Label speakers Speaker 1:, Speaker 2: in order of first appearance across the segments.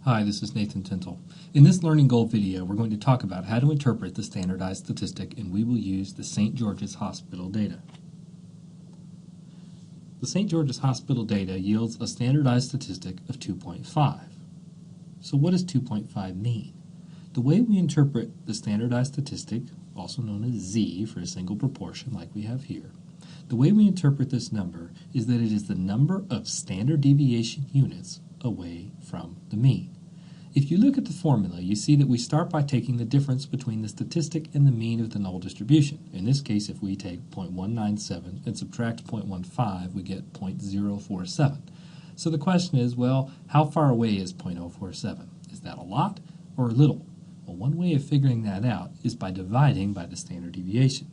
Speaker 1: Hi, this is Nathan Tintle. In this Learning Goal video, we're going to talk about how to interpret the standardized statistic, and we will use the St. George's Hospital data. The St. George's Hospital data yields a standardized statistic of 2.5. So what does 2.5 mean? The way we interpret the standardized statistic, also known as Z for a single proportion like we have here, the way we interpret this number is that it is the number of standard deviation units away from the mean. If you look at the formula, you see that we start by taking the difference between the statistic and the mean of the null distribution. In this case, if we take 0.197 and subtract 0.15, we get 0.047. So the question is, well, how far away is 0.047? Is that a lot or a little? Well, one way of figuring that out is by dividing by the standard deviation.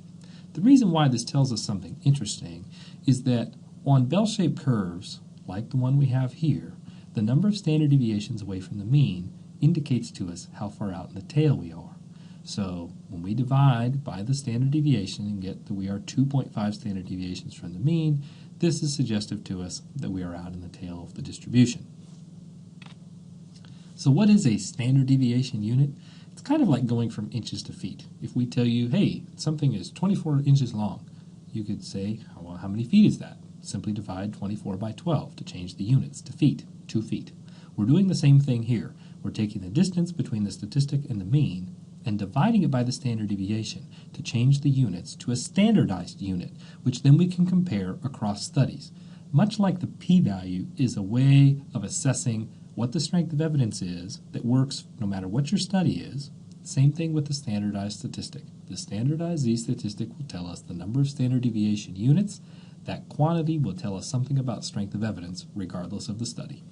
Speaker 1: The reason why this tells us something interesting is that on bell-shaped curves, like the one we have here, the number of standard deviations away from the mean indicates to us how far out in the tail we are. So when we divide by the standard deviation and get that we are 2.5 standard deviations from the mean, this is suggestive to us that we are out in the tail of the distribution. So what is a standard deviation unit? It's kind of like going from inches to feet. If we tell you, hey, something is 24 inches long, you could say, well, how many feet is that? Simply divide 24 by 12 to change the units to feet, 2 feet. We're doing the same thing here. We're taking the distance between the statistic and the mean and dividing it by the standard deviation to change the units to a standardized unit, which then we can compare across studies. Much like the p-value is a way of assessing what the strength of evidence is that works no matter what your study is, same thing with the standardized statistic. The standardized Z statistic will tell us the number of standard deviation units. That quantity will tell us something about strength of evidence regardless of the study.